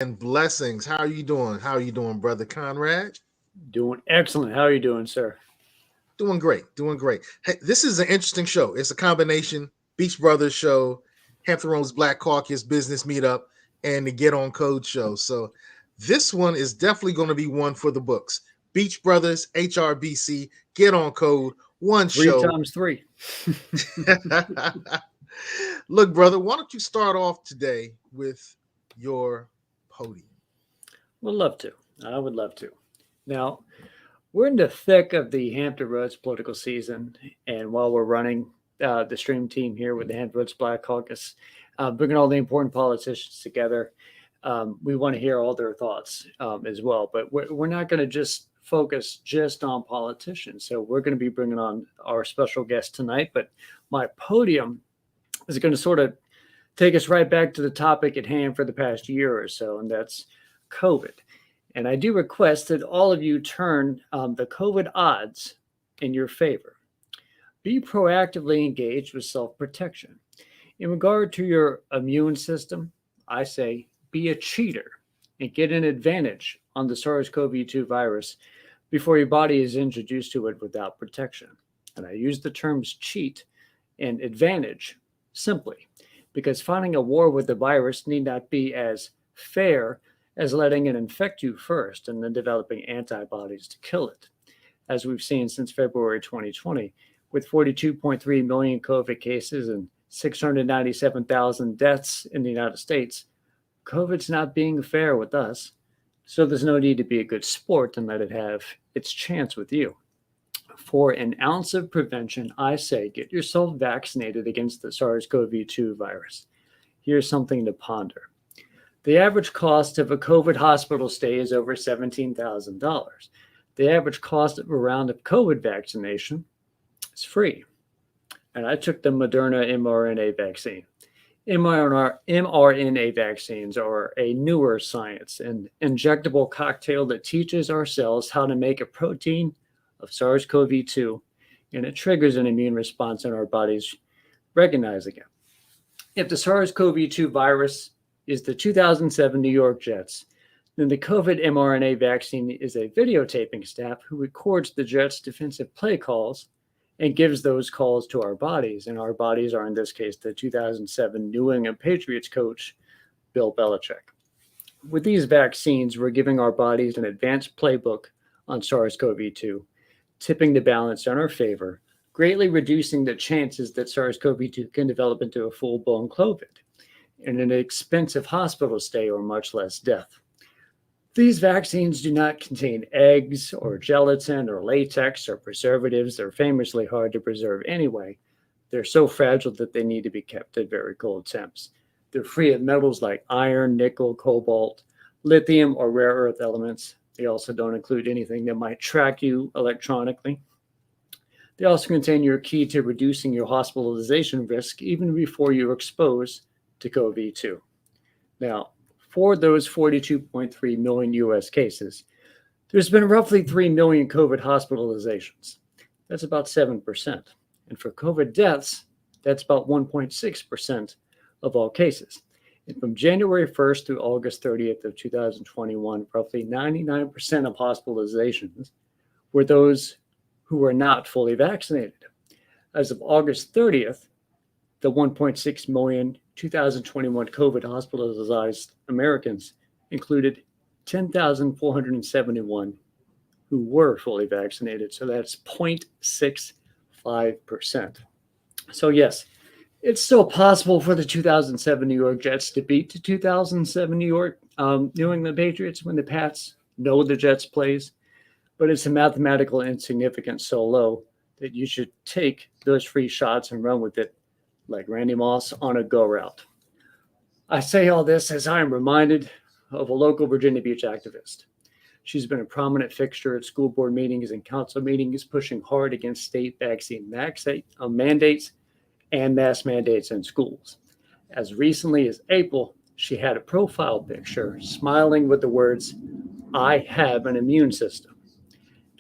And blessings. How are you doing? How are you doing, brother Conrad? Doing excellent. How are you doing, sir? Doing great. Doing great. Hey, this is an interesting show. It's a combination Beach Brothers show, Hampton Roads Black Caucus Business Meetup, and the Get On Code show. So this one is definitely going to be one for the books. Beach Brothers, HRBC, Get On Code, one Three show. times three. Look, brother, why don't you start off today with your podium? Would love to. I would love to. Now, we're in the thick of the Hampton Roads political season, and while we're running the stream team here with the Hampton Roads Black Caucus, bringing all the important politicians together, we want to hear all their thoughts as well. But we're not going to just focus just on politicians. So we're going to be bringing on our special guest tonight. But my podium is going to sort of take us right back to the topic at hand for the past year or so, and that's COVID. And I do request that all of you turn the COVID odds in your favor. Be proactively engaged with self-protection. In regard to your immune system, I say be a cheater and get an advantage on the SARS-CoV-2 virus before your body is introduced to it without protection. And I use the terms cheat and advantage simply because fighting a war with the virus need not be as fair as letting it infect you first and then developing antibodies to kill it. As we've seen since February 2020, with 42.3 million COVID cases and 697,000 deaths in the United States, COVID's not being fair with us. So there's no need to be a good sport and let it have its chance with you. For an ounce of prevention, I say get yourself vaccinated against the SARS-CoV-2 virus. Here's something to ponder. The average cost of a COVID hospital stay is over $17,000. The average cost of a round of COVID vaccination is free. And I took the Moderna mRNA vaccine. mRNA vaccines are a newer science, an injectable cocktail that teaches our cells how to make a protein of SARS-CoV-2, and it triggers an immune response in our bodies recognizing it. If the SARS-CoV-2 virus is the 2007 New York Jets, then the COVID mRNA vaccine is a videotaping staff who records the Jets' defensive play calls and gives those calls to our bodies. And our bodies are, in this case, the 2007 New England Patriots coach, Bill Belichick. With these vaccines, we're giving our bodies an advanced playbook on SARS-CoV-2, tipping the balance in our favor, greatly reducing the chances that SARS-CoV-2 can develop into a full-blown COVID and an expensive hospital stay or much less death. These vaccines do not contain eggs or gelatin or latex or preservatives. They're famously hard to preserve anyway. They're so fragile that they need to be kept at very cold temps. They're free of metals like iron, nickel, cobalt, lithium, or rare earth elements. They also don't include anything that might track you electronically. They also contain your key to reducing your hospitalization risk even before you're exposed to COVID-2. Now, for those 42.3 million US cases, there's been roughly 3 million COVID hospitalizations. That's about 7%. And for COVID deaths, that's about 1.6% of all cases. And from January 1st through August 30th of 2021, roughly 99% of hospitalizations were those who were not fully vaccinated. As of August 30th, the 1.6 million 2021 COVID hospitalized Americans included 10,471 who were fully vaccinated. So that's 0.65%. So yes, it's still possible for the 2007 New York Jets to beat the 2007 New England Patriots when the Pats know the Jets plays, but it's a mathematical insignificance so low that you should take those free shots and run with it like Randy Moss on a go route. I say all this as I am reminded of a local Virginia Beach activist. She's been a prominent fixture at school board meetings and council meetings, pushing hard against state vaccine mandates and mass mandates in schools. As recently as April, she had a profile picture smiling with the words, "I have an immune system."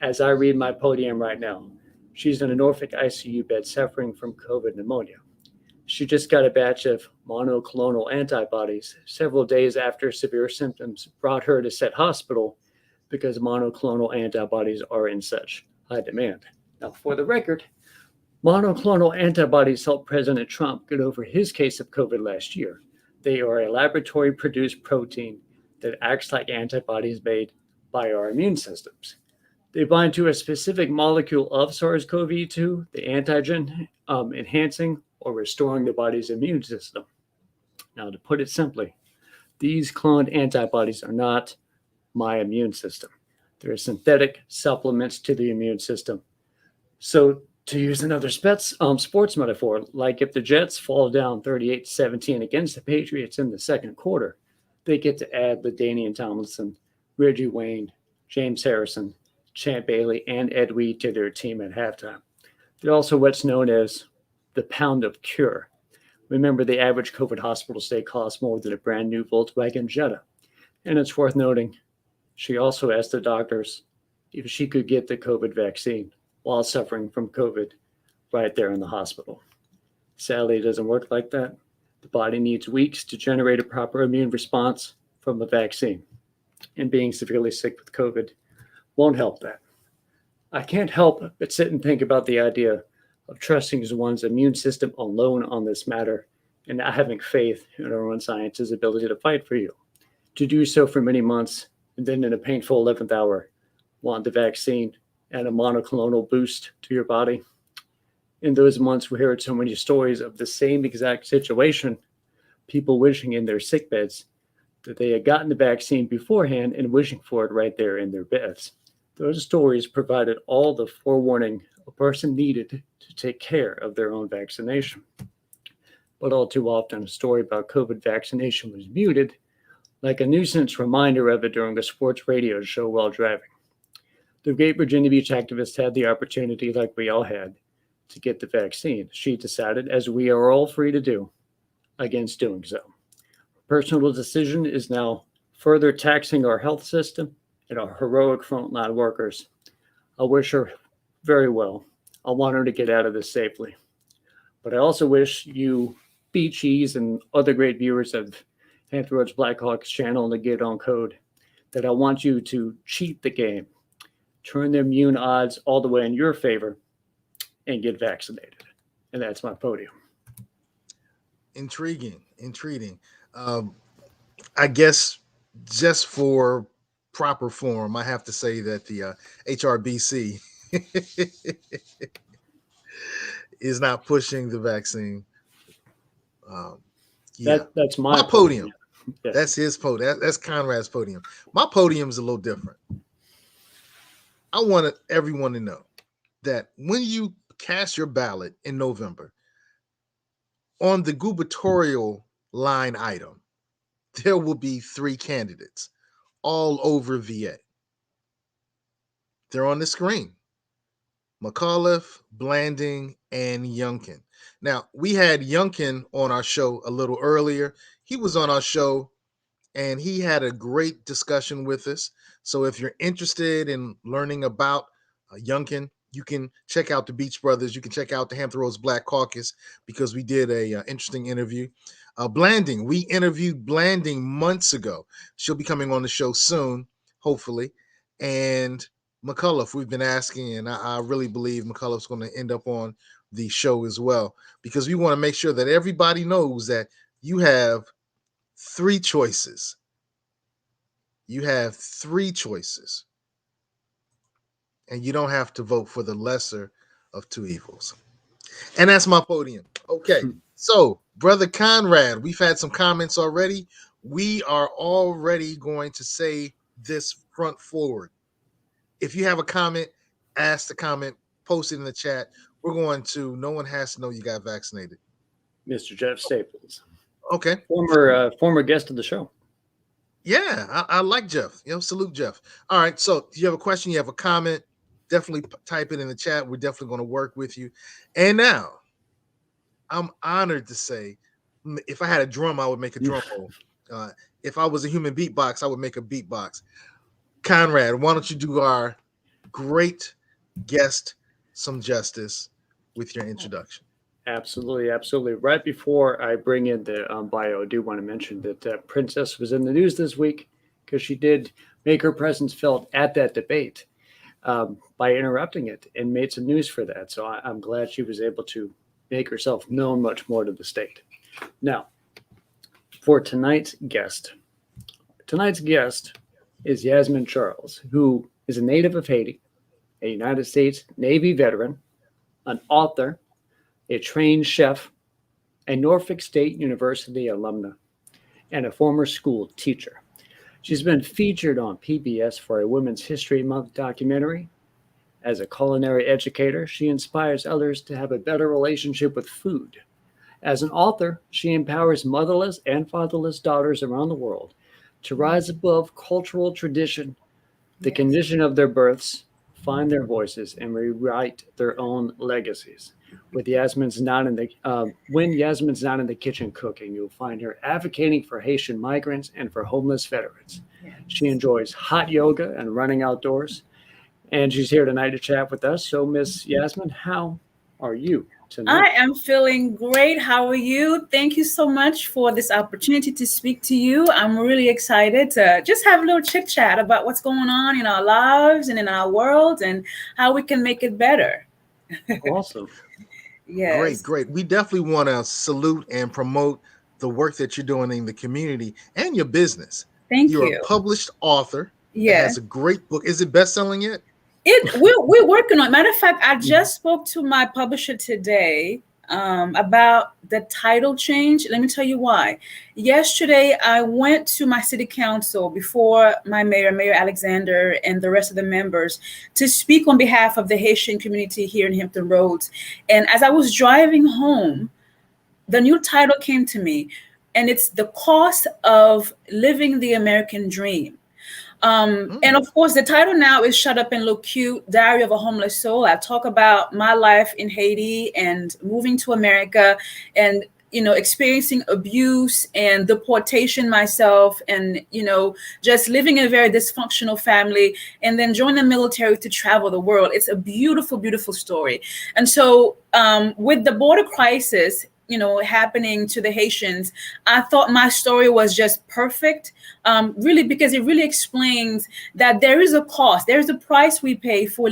As I read my podium right now, she's in a Norfolk ICU bed suffering from COVID pneumonia. She just got a batch of monoclonal antibodies several days after severe symptoms brought her to said hospital because monoclonal antibodies are in such high demand. Now, for the record, monoclonal antibodies helped President Trump get over his case of COVID last year. They are a laboratory produced protein that acts like antibodies made by our immune systems. They bind to a specific molecule of SARS-CoV-2, the antigen, enhancing or restoring the body's immune system. Now, to put it simply, these cloned antibodies are not my immune system. They're synthetic supplements to the immune system. So, to use another sports metaphor, like if the Jets fall down 38-17 against the Patriots in the second quarter, they get to add LaDainian Tomlinson, Reggie Wayne, James Harrison, Champ Bailey, and Ed Weed to their team at halftime. They're also what's known as the pound of cure. Remember, the average COVID hospital stay costs more than a brand new Volkswagen Jetta. And it's worth noting, she also asked the doctors if she could get the COVID vaccine while suffering from COVID right there in the hospital. Sadly, it doesn't work like that. The body needs weeks to generate a proper immune response from a vaccine. And being severely sick with COVID won't help that. I can't help but sit and think about the idea of trusting one's immune system alone on this matter and not having faith in our own science's ability to fight for you. To do so for many months, and then in a painful 11th hour, want the vaccine and a monoclonal boost to your body. In those months, we heard so many stories of the same exact situation, people wishing in their sick beds that they had gotten the vaccine beforehand and wishing for it right there in their beds. Those stories provided all the forewarning a person needed to take care of their own vaccination. But all too often, a story about COVID vaccination was muted, like a nuisance reminder of it during a sports radio show while driving. The great Virginia Beach activist had the opportunity, like we all had, to get the vaccine. She decided, as we are all free to do, against doing so. Her personal decision is now further taxing our health system and our heroic frontline workers. I wish her very well. I want her to get out of this safely. But I also wish you, Beachies, and other great viewers of Hampton Roads Blackhawks channel and the Get On Code, that I want you to cheat the game, turn the immune odds all the way in your favor, and get vaccinated. And that's my podium. Intriguing. I guess just for proper form, I have to say that the HRBC is not pushing the vaccine. That's my podium. Yeah. That's his podium. That's Conrad's podium. My podium is a little different. I wanted everyone to know that when you cast your ballot in November, on the gubernatorial line item, there will be 3 candidates all over VA. They're on the screen: McAuliffe, Blanding, and Youngkin. Now, we had Youngkin on our show a little earlier. He was on our show, and he had a great discussion with us. So if you're interested in learning about Youngkin, you can check out the Beach Brothers. You can check out the Hampton Roads Black Caucus, because we did a interesting interview. Blanding, we interviewed Blanding months ago. She'll be coming on the show soon, hopefully. And McAuliffe, we've been asking, and I really believe McAuliffe's going to end up on the show as well, because we want to make sure that everybody knows that you have 3 choices. You have 3 choices. And you don't have to vote for the lesser of 2 evils. And that's my podium. Okay, so Brother Conrad, we've had some comments already. We are already going to say this front forward. If you have a comment, ask the comment, post it in the chat. We're going to, no one has to know you got vaccinated. Mr. Jeff Staples. Okay. Former guest of the show. Yeah, I like Jeff. Salute Jeff. All right, so if you have a question, you have a comment, definitely type it in the chat. We're definitely going to work with you. And now, I'm honored to say, if I had a drum, I would make a drum roll. If I was a human beatbox, I would make a beatbox. Conrad, why don't you do our great guest some justice with your introduction? Absolutely, absolutely. Right before I bring in the bio, I do want to mention that Princess was in the news this week because she did make her presence felt at that debate by interrupting it and made some news for that. So I'm glad she was able to make herself known much more to the state. Now, for tonight's guest is Yasmine Charles, who is a native of Haiti, a United States Navy veteran, an author, a trained chef, a Norfolk State University alumna, and a former school teacher. She's been featured on PBS for a Women's History Month documentary. As a culinary educator, she inspires others to have a better relationship with food. As an author, she empowers motherless and fatherless daughters around the world to rise above cultural tradition, the condition of their births, find their voices, and rewrite their own legacies. When Yasmine's not in the kitchen cooking, you'll find her advocating for Haitian migrants and for homeless veterans. Yes. She enjoys hot yoga and running outdoors, and she's here tonight to chat with us. So, Miss Yasmine, how are you tonight? I am feeling great. How are you? Thank you so much for this opportunity to speak to you. I'm really excited to just have a little chit chat about what's going on in our lives and in our world and how we can make it better. Awesome. Yes. Great. We definitely want to salute and promote the work that you're doing in the community and your business. Thank You're you. a published author. Yeah. It has a great book. Is it best-selling yet? We're working on it. Matter of fact, I just spoke to my publisher today about the title change. Let me tell you why. Yesterday, I went to my city council before my Mayor Alexander, and the rest of the members to speak on behalf of the Haitian community here in Hampton Roads. And as I was driving home, the new title came to me, and it's The Cost of Living the American Dream. And of course, the title now is Shut Up and Look Cute, Diary of a Homeless Soul. I talk about my life in Haiti and moving to America and, experiencing abuse and deportation myself and, just living in a very dysfunctional family and then join the military to travel the world. It's a beautiful, beautiful story. And so with the border crisis, happening to the Haitians, I thought my story was just perfect, really, because it really explains that there is a cost, there is a price we pay for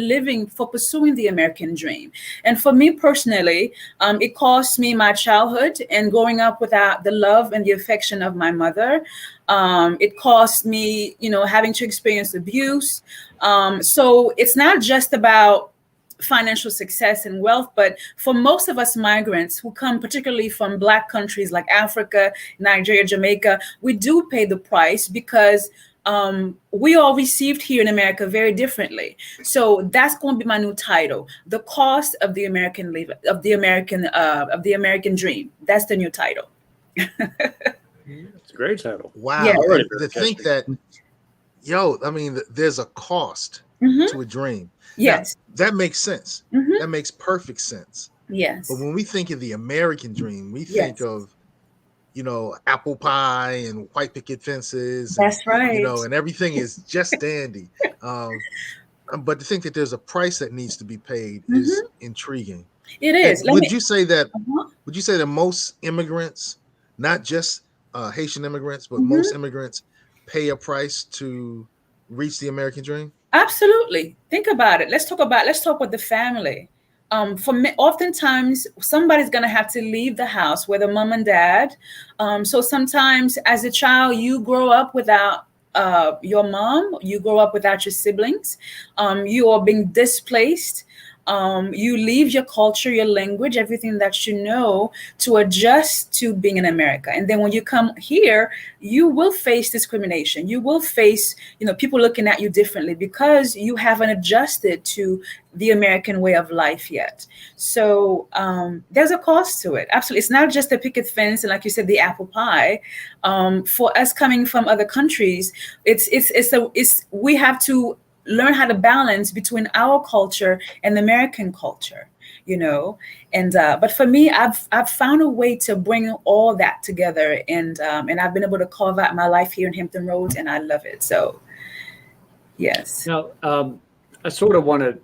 pursuing the American dream. And for me personally, it cost me my childhood and growing up without the love and the affection of my mother. It cost me, having to experience abuse. So it's not just about financial success and wealth, but for most of us migrants who come particularly from Black countries like Africa, Nigeria, Jamaica, we do pay the price because we all received here in America very differently. So that's going to be my new title: The Cost of the American Dream. That's the new title. It's a great title. Wow. Yeah. To think that, there's a cost to a dream. Yes. Now, that makes sense. That makes perfect sense. Yes. But when we think of the American dream, we think of, apple pie and white picket fences. That's right. And everything is just dandy. But to think that there's a price that needs to be paid is intriguing. It is. Would you say that most immigrants, not just Haitian immigrants, but most immigrants pay a price to reach the American dream? Absolutely. Think about it. Let's talk with the family. For me, oftentimes somebody's going to have to leave the house, whether mom and dad. So sometimes as a child, you grow up without your mom, you grow up without your siblings. You are being displaced. You leave your culture, your language, everything that you know to adjust to being in America. And then when you come here, you will face discrimination. You will face, people looking at you differently because you haven't adjusted to the American way of life yet. So there's a cost to it. Absolutely. It's not just the picket fence and, like you said, the apple pie. For us coming from other countries, we have to learn how to balance between our culture and the American culture, and but for me, I've found a way to bring all that together, and I've been able to carve out my life here in Hampton Roads, and I love it. So yes. Now, I sort of want to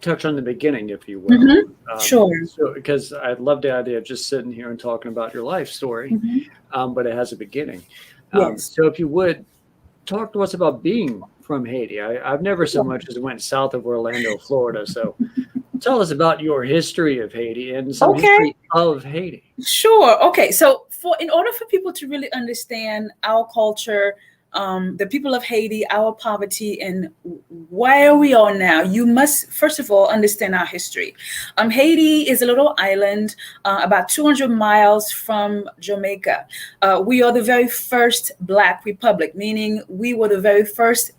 touch on the beginning, if you will. Mm-hmm. Sure. So, because I love the idea of just sitting here and talking about your life story, Mm-hmm. but it has a beginning. Yes. So if you would, talk to us about being from Haiti. I've never so much as went south of Orlando, Florida. So tell us about your history of Haiti and some history of Haiti. Sure. Okay. So in order for people to really understand our culture, the people of Haiti, our poverty, and where we are now, you must, first of all, understand our history. Haiti is a little island about 200 miles from Jamaica. We are the very first Black republic, meaning we were the very first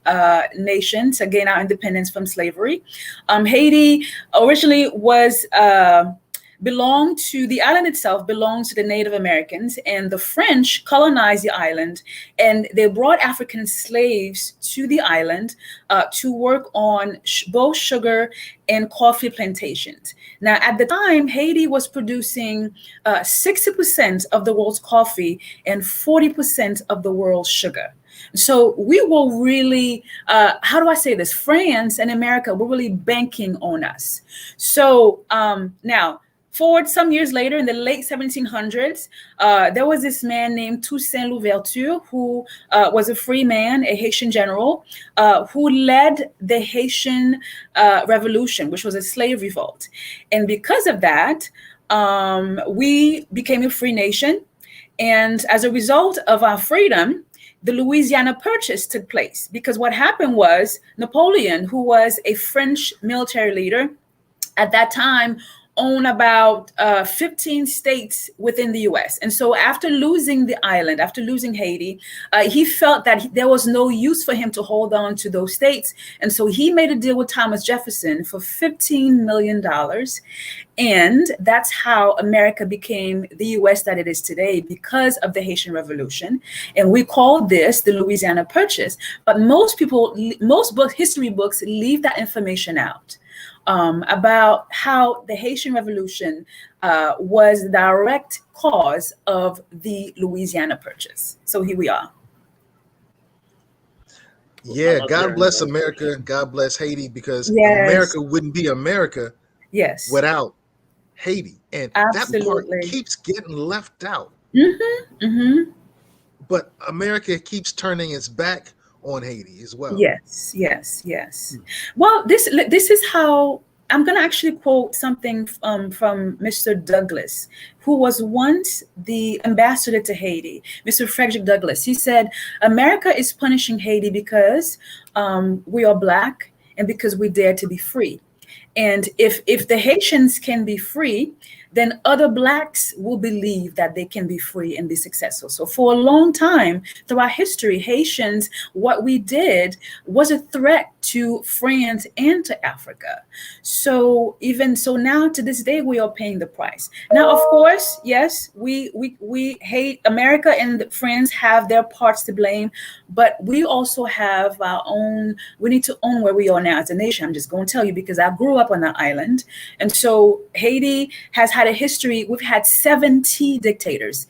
nation to gain our independence from slavery. Haiti originally was the island itself belongs to the Native Americans, and the French colonized the island, and they brought African slaves to the island to work on both sugar and coffee plantations. Now, at the time, Haiti was producing 60% of the world's coffee and 40% of the world's sugar. So we were really, how do I say this? France and America were really banking on us. So now, forward some years later, in the late 1700s, there was this man named Toussaint Louverture, who was a free man, a Haitian general, who led the Haitian Revolution, which was a slave revolt. And because of that, we became a free nation. And as a result of our freedom, the Louisiana Purchase took place, because what happened was Napoleon, who was a French military leader at that time, own about 15 states within the US. And so after losing the island, after losing Haiti, he felt that there was no use for him to hold on to those states. And so he made a deal with Thomas Jefferson for $15 million. And that's how America became the US that it is today, because of the Haitian Revolution. And we call this the Louisiana Purchase. But most history books leave that information out. About how the Haitian Revolution was the direct cause of the Louisiana Purchase. So here we are. Yeah, God bless America. God bless Haiti, because America wouldn't be America without Haiti. And that part keeps getting left out. But America keeps turning its back on Haiti as well. Yes. Well, this is how I'm going to actually quote something from Mr. Douglass, who was once the ambassador to Haiti, Mr. Frederick Douglass. He said, America is punishing Haiti because we are Black and because we dare to be free. And if the Haitians can be free, then other Blacks will believe that they can be free and be successful. So for a long time throughout history, Haitians, what we did was a threat to France and to Africa. So even so now to this day, we are paying the price. Now, of course, yes, we hate America, and France have their parts to blame, but we also have our own, we need to own where we are now as a nation. I'm just going to tell you, because I grew up on that island. And so Haiti has had a history. We've had 70 dictators.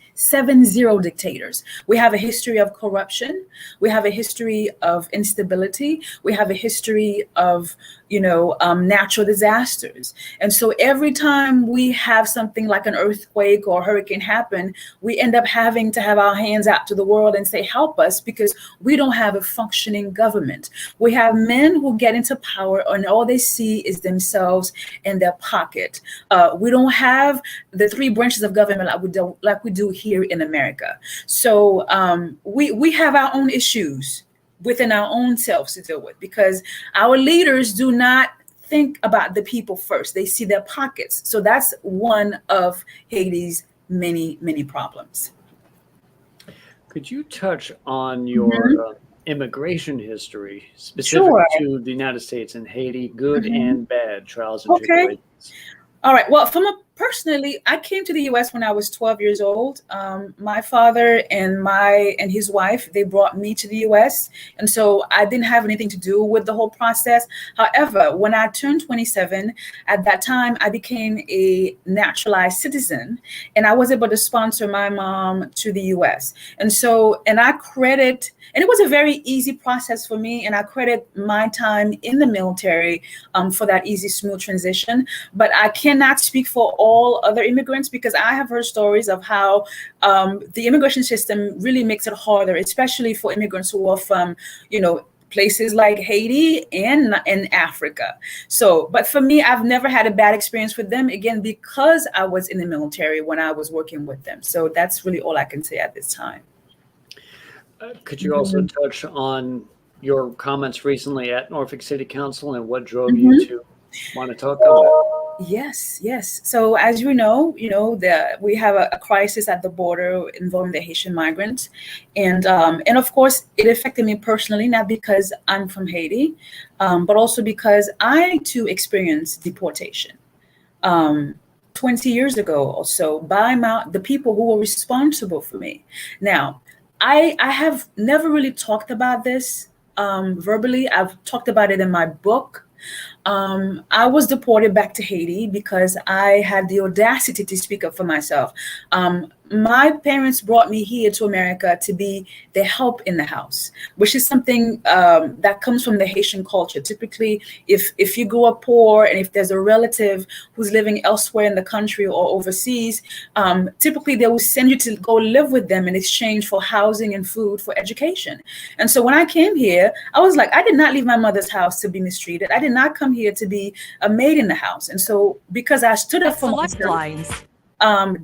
We have a history of corruption. We have a history of instability. We have a history of, natural disasters. And so every time we have something like an earthquake or hurricane happen, we end up having to have our hands out to the world and say, help us, because we don't have a functioning government. We have men who get into power and all they see is themselves in their pocket. We don't have the three branches of government like we do here in America. So we have our own issues within our own selves to deal with, because our leaders do not think about the people first. They see their pockets. So that's one of Haiti's many, many problems. Could you touch on your immigration history, specific to the United States and Haiti, good and bad trials and tribulations? All right. Well, from a Personally, I came to the U.S. when I was 12 years old. My father and his wife, they brought me to the U.S. And so I didn't have anything to do with the whole process. However, when I turned 27, at that time, I became a naturalized citizen, and I was able to sponsor my mom to the U.S. And it was a very easy process for me. And I credit my time in the military for that easy, smooth transition. But I cannot speak for all other immigrants, because I have heard stories of how the immigration system really makes it harder, especially for immigrants who are from, places like Haiti and Africa. So, but for me, I've never had a bad experience with them, again, because I was in the military when I was working with them. So that's really all I can say at this time. Could you also touch on your comments recently at Norfolk City Council and what drove you to want to talk on it? Yes. So as you know, we have a crisis at the border involving the Haitian migrants, and of course it affected me personally, not because I'm from Haiti, but also because I too experienced deportation 20 years ago or so by the people who were responsible for me. Now, I have never really talked about this verbally. I've talked about it in my book. I was deported back to Haiti because I had the audacity to speak up for myself. My parents brought me here to America to be the help in the house, which is something that comes from the Haitian culture. Typically, if you grow up poor and if there's a relative who's living elsewhere in the country or overseas, typically they will send you to go live with them in exchange for housing and food for education. And so when I came here, I was like, I did not leave my mother's house to be mistreated. I did not come here to be a maid in the house. And so because I stood up for myself,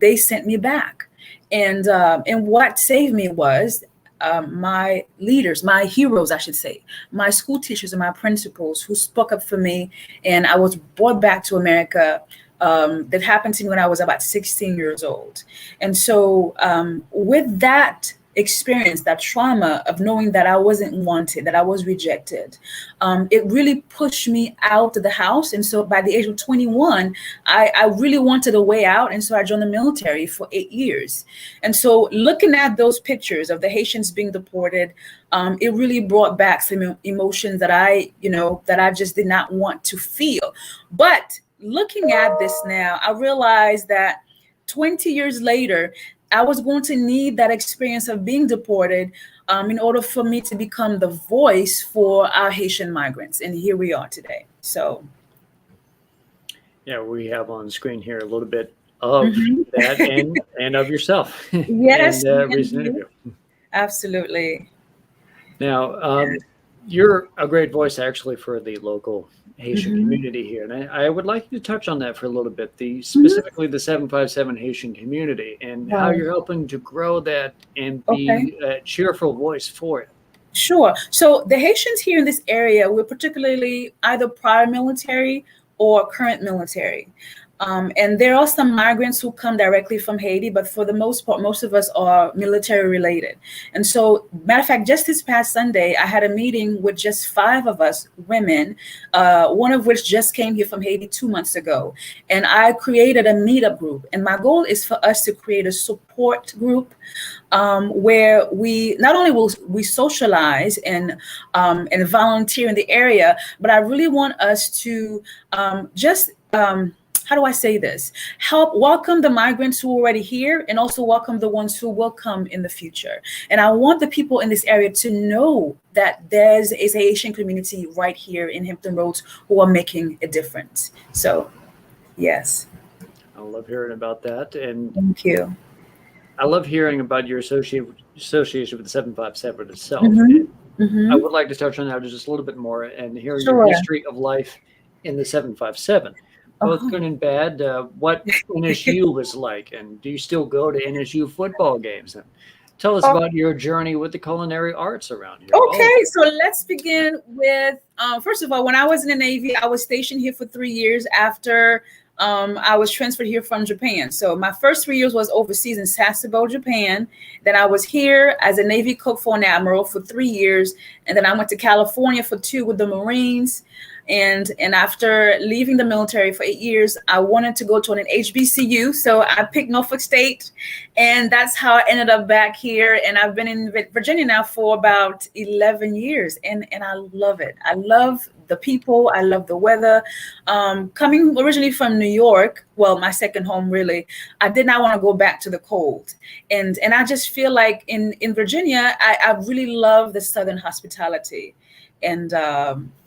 they sent me back. And what saved me was my leaders, my heroes, I should say, my school teachers and my principals who spoke up for me. And I was brought back to America. That happened to me when I was about 16 years old. And so with that experience, that trauma of knowing that I wasn't wanted, that I was rejected, it really pushed me out of the house. And so by the age of 21, I really wanted a way out. And so I joined the military for 8 years. And so looking at those pictures of the Haitians being deported, it really brought back some emotions that I just did not want to feel. But looking at this now, I realized that 20 years later, I was going to need that experience of being deported in order for me to become the voice for our Haitian migrants. And here we are today. So. Yeah, we have on screen here a little bit of that and of yourself. Yes. And recent interview. Absolutely. Now, you're a great voice actually for the local Haitian community here. And I would like you to touch on that for a little bit, specifically the 757 Haitian community and how you're helping to grow that and be a cheerful voice for it. Sure. So the Haitians here in this area, we're particularly either prior military or current military. And there are some migrants who come directly from Haiti, but for the most part, most of us are military related. And so, matter of fact, just this past Sunday, I had a meeting with just 5 of us women, one of which just came here from Haiti 2 months ago. And I created a meetup group. And my goal is for us to create a support group where we not only will we socialize and volunteer in the area, but I really want us to how do I say this? Help welcome the migrants who are already here and also welcome the ones who will come in the future. And I want the people in this area to know that there's a Haitian community right here in Hampton Roads who are making a difference. So, yes. I love hearing about that. And thank you. I love hearing about your association with the 757 itself. I would like to touch on that just a little bit more and hear your history of life in the 757. Both good and bad. What NSU was like, and do you still go to NSU football games? And tell us about your journey with the culinary arts around here. Okay, so let's begin with first of all, when I was in the Navy, I was stationed here for 3 years after I was transferred here from Japan. So my first 3 years was overseas in Sasebo, Japan. Then I was here as a Navy cook for an admiral for 3 years, and then I went to California for 2 with the Marines. And after leaving the military for 8 years, I wanted to go to an HBCU. So I picked Norfolk State, and that's how I ended up back here. And I've been in Virginia now for about 11 years, and I love it. I love the people. I love the weather. Coming originally from New York, well, my second home really, I did not want to go back to the cold. And I just feel like in Virginia, I really love the Southern hospitality. And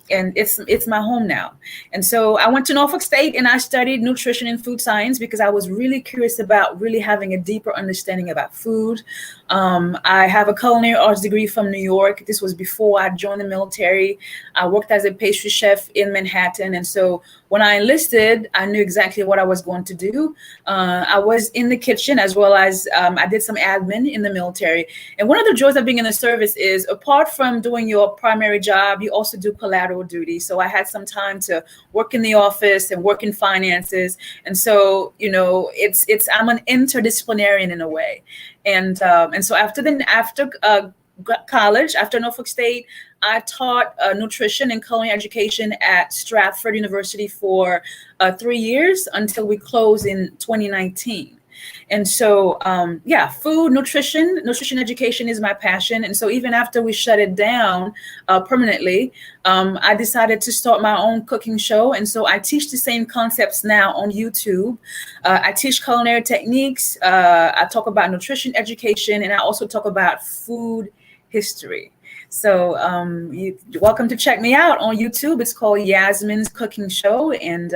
it's my home now. And so I went to Norfolk State and I studied nutrition and food science because I was really curious about really having a deeper understanding about food. I have a culinary arts degree from New York. This was before I joined the military. I worked as a pastry chef in Manhattan. And so when I enlisted, I knew exactly what I was going to do. I was in the kitchen as well as I did some admin in the military. And one of the joys of being in the service is apart from doing your primary job, you also do collateral duty. So I had some time to work in the office and work in finances. And so, you know, I'm an interdisciplinarian in a way. And so after college, after Norfolk State, I taught nutrition and culinary education at Stratford University for 3 years until we closed in 2019. And so, food, nutrition education is my passion. And so even after we shut it down permanently, I decided to start my own cooking show. And so I teach the same concepts now on YouTube. I teach culinary techniques. I talk about nutrition education, and I also talk about food history. So you're welcome to check me out on YouTube. It's called Yasmine's Cooking Show. And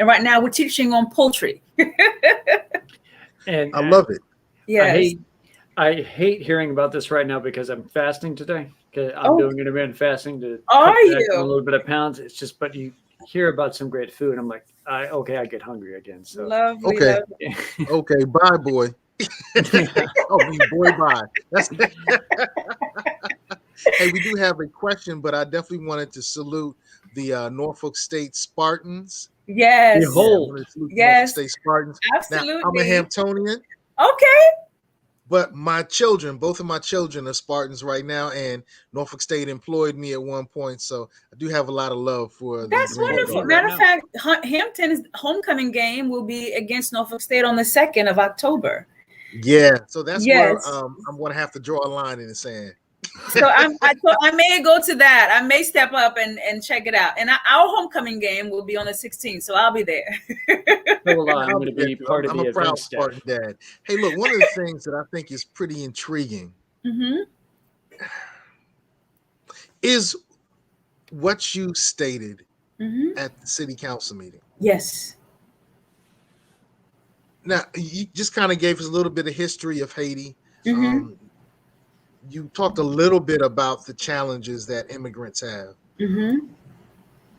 right now we're teaching on poultry. And I love it. Yes. I hate hearing about this right now because I'm fasting today. I'm doing intermittent fasting to Are cut back you? a little bit of pounds. It's just, but you hear about some great food, and I'm like, I get hungry again. So Lovely. Okay. Lovely. Okay, bye, boy. Boy, bye. Hey, we do have a question, but I definitely wanted to salute the Norfolk State Spartans. Yes. Behold. Yes. Norfolk State Spartans. Absolutely. Now, I'm a Hamptonian, Okay. but both of my children are Spartans right now, and Norfolk State employed me at one point, so I do have a lot of love for That's the Green wonderful. Dogs. Matter of fact, Hampton's homecoming game will be against Norfolk State on the 2nd of October. Yeah, so that's Yes. where I'm going to have to draw a line in the sand. So I may go to that. I may step up and check it out. And our homecoming game will be on the 16th, so I'll be there. So will I. I'm going to be part of I'm the a proud event staff. Spartan dad. Hey, look, one of the things that I think is pretty intriguing is what you stated at the city council meeting. Yes. Now, you just kind of gave us a little bit of history of Haiti. You talked a little bit about the challenges that immigrants have.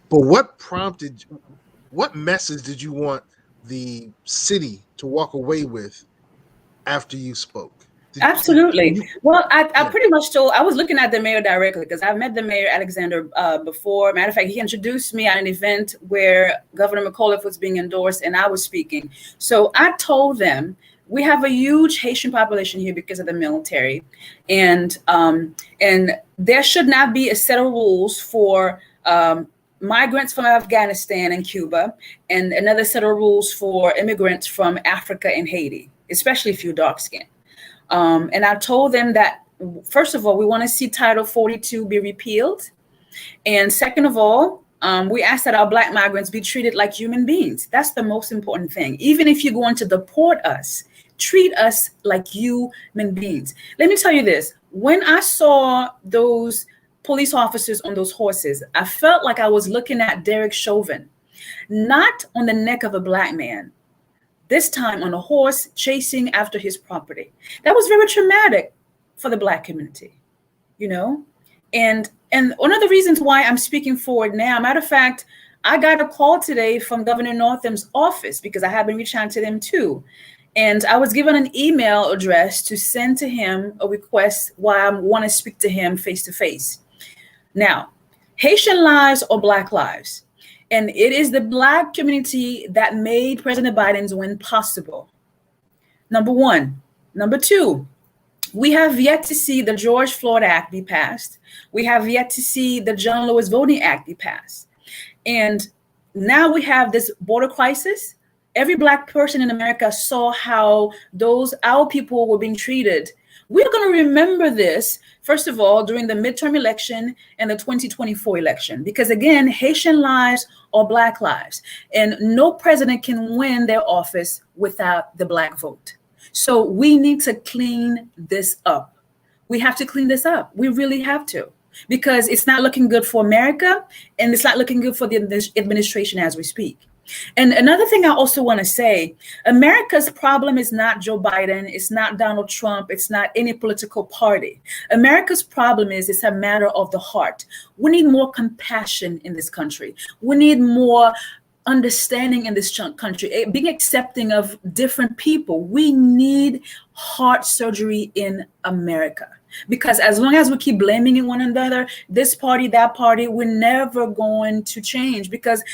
But what message did you want the city to walk away with after you spoke? Absolutely. Well, I pretty much I was looking at the mayor directly because I've met the mayor, Alexander, before. Matter of fact, he introduced me at an event where Governor McAuliffe was being endorsed and I was speaking. So I told them, we have a huge Haitian population here because of the military. And there should not be a set of rules for migrants from Afghanistan and Cuba, and another set of rules for immigrants from Africa and Haiti, especially if you're dark skinned. And I told them that, first of all, we want to see Title 42 be repealed. And second of all, we ask that our Black migrants be treated like human beings. That's the most important thing. Even if you're going to deport us, treat us like human beings. Let me tell you this. When I saw those police officers on those horses, I felt like I was looking at Derek Chauvin, not on the neck of a Black man, this time on a horse chasing after his property. That was very traumatic for the Black community, you know? And one of the reasons why I'm speaking forward now, matter of fact, I got a call today from Governor Northam's office because I have been reaching out to them too. And I was given an email address to send to him a request why I want to speak to him face to face. Now, Haitian lives or Black lives. And it is the Black community that made President Biden's win possible. Number one. Number two, we have yet to see the George Floyd Act be passed. We have yet to see the John Lewis Voting Act be passed. And now we have this border crisis. Every Black person in America saw how our people were being treated. We're going to remember this, first of all, during the midterm election and the 2024 election, because again, Haitian lives are Black lives, and no president can win their office without the Black vote. So we need to clean this up. We have to clean this up. We really have to, because it's not looking good for America, and it's not looking good for the administration as we speak. And another thing I also want to say, America's problem is not Joe Biden, it's not Donald Trump, it's not any political party. America's problem is it's a matter of the heart. We need more compassion in this country. We need more understanding in this country, being accepting of different people. We need heart surgery in America. Because as long as we keep blaming one another, this party, that party, we're never going to change, because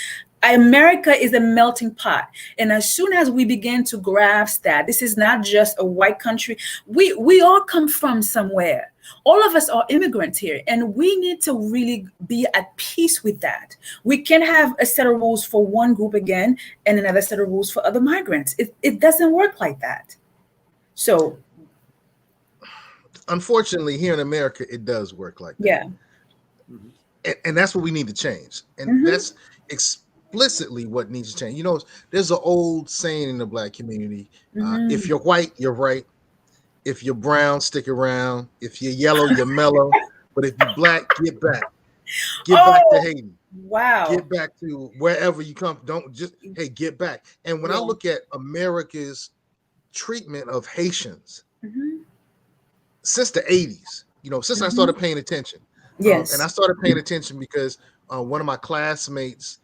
America is a melting pot. And as soon as we begin to grasp that this is not just a white country, we all come from somewhere. All of us are immigrants here, and we need to really be at peace with that. We can't have a set of rules for one group again and another set of rules for other migrants. It doesn't work like that. So unfortunately, here in America, it does work like that. Yeah. And that's what we need to change. And that's explicitly what needs to change. You know, there's an old saying in the Black community, if you're white, you're right. If you're brown, stick around. If you're yellow, you're mellow. But if you're Black, get back. Get back to Haiti. Wow. Get back to wherever you come. Don't just, hey, get back. And when I look at America's treatment of Haitians since the 80s, you know, since I started paying attention. Yes. And I started paying attention because one of my classmates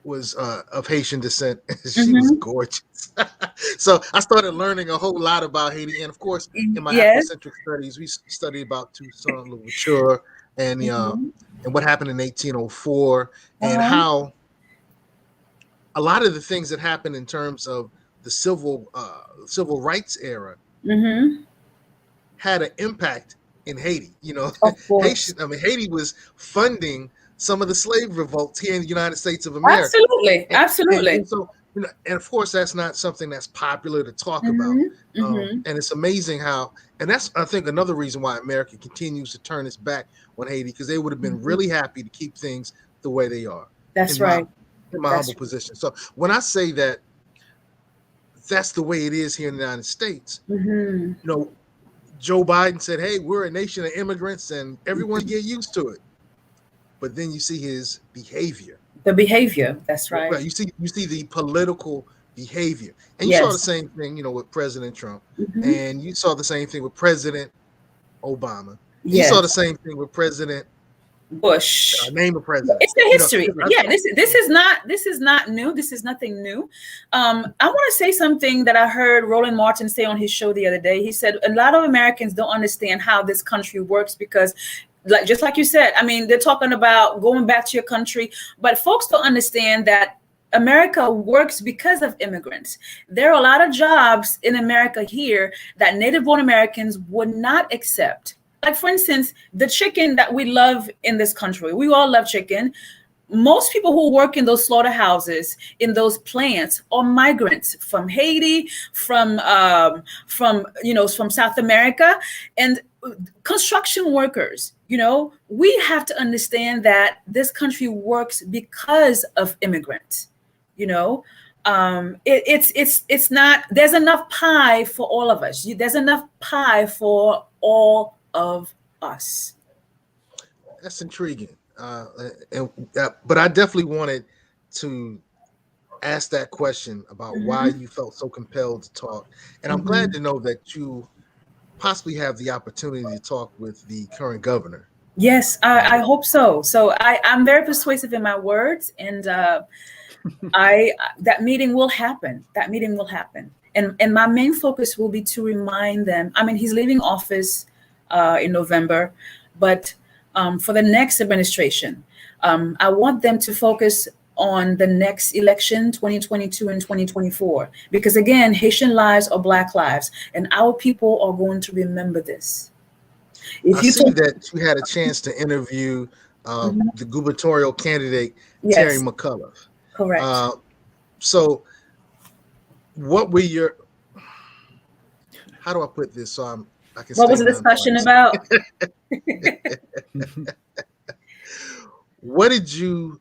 was of Haitian descent. She was gorgeous. So I started learning a whole lot about Haiti. And of course, in my Afrocentric studies, we studied about Toussaint Louverture and what happened in 1804 and how a lot of the things that happened in terms of the civil rights era had an impact in Haiti. You know, Haiti was funding some of the slave revolts here in the United States of America. Absolutely. And so, you know, and of course, that's not something that's popular to talk about. And it's amazing how, and that's, I think, another reason why America continues to turn its back on Haiti, because they would have been really happy to keep things the way they are. That's right. In my humble position. So when I say that that's the way it is here in the United States, you know, Joe Biden said, hey, we're a nation of immigrants and everyone get used to it. But then you see his behavior. The behavior, that's right. You see the political behavior. And you saw the same thing, you know, with President Trump. And you saw the same thing with President Obama. You saw the same thing with President Bush. Name a president. It's the history. You know, this is not new. This is nothing new. I want to say something that I heard Roland Martin say on his show the other day. He said a lot of Americans don't understand how this country works because, just like you said, I mean, they're talking about going back to your country, but folks don't understand that America works because of immigrants. There are a lot of jobs in America here that native-born Americans would not accept. Like, for instance, the chicken that we love in this country, we all love chicken. Most people who work in those slaughterhouses, in those plants, are migrants from Haiti, from South America, and construction workers. You know, we have to understand that this country works because of immigrants. You know, it's not. There's enough pie for all of us. There's enough pie for all of us. That's intriguing. But I definitely wanted to ask that question about why you felt so compelled to talk. And I'm glad to know that you possibly have the opportunity to talk with the current governor. Yes, I hope so. So I'm very persuasive in my words, and that meeting will happen. That meeting will happen. And my main focus will be to remind them. I mean, he's leaving office in November, but for the next administration, I want them to focus on the next election, 2022 and 2024, because again, Haitian lives are Black lives, and our people are going to remember this. I see that you had a chance to interview the gubernatorial candidate, Yes. Terry McAuliffe. Correct. So what were your, how do I put this so I can What was stay the discussion nonpartisan? about? What did you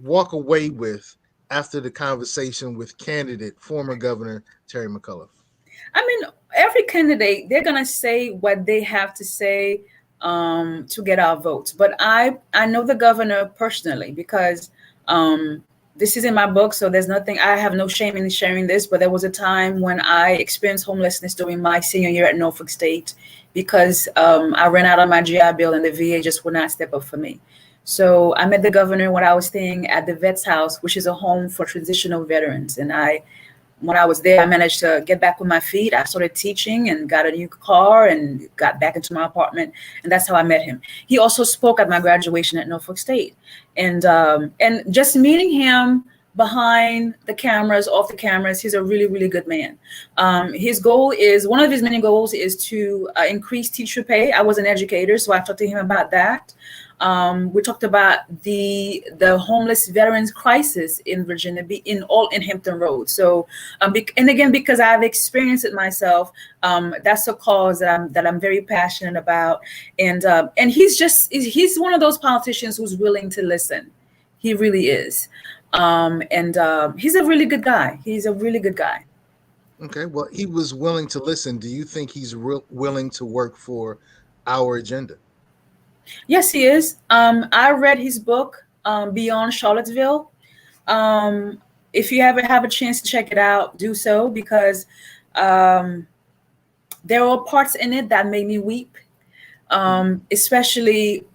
walk away with after the conversation with former Governor Terry McAuliffe? I mean, every candidate, they're going to say what they have to say to get our votes. But I know the governor personally because this is in my book, so there's nothing, I have no shame in sharing this, but there was a time when I experienced homelessness during my senior year at Norfolk State because I ran out of my GI Bill and the VA just would not step up for me. So I met the governor when I was staying at the Vet's House, which is a home for transitional veterans. And when I was there, I managed to get back on my feet. I started teaching and got a new car and got back into my apartment. And that's how I met him. He also spoke at my graduation at Norfolk State. And just meeting him behind the cameras, off the cameras, he's a really, really good man. His goal is, one of his many goals is to increase teacher pay. I was an educator, so I talked to him about that. We talked about the homeless veterans crisis in Virginia, in Hampton Roads. So, and again, because I've experienced it myself, that's a cause that I'm very passionate about. And he's one of those politicians who's willing to listen. He really is. He's a really good guy. He's a really good guy. Okay, well, he was willing to listen. Do you think he's willing to work for our agenda? Yes, he is. I read his book, Beyond Charlottesville. If you ever have a chance to check it out, do so, because there were parts in it that made me weep, especially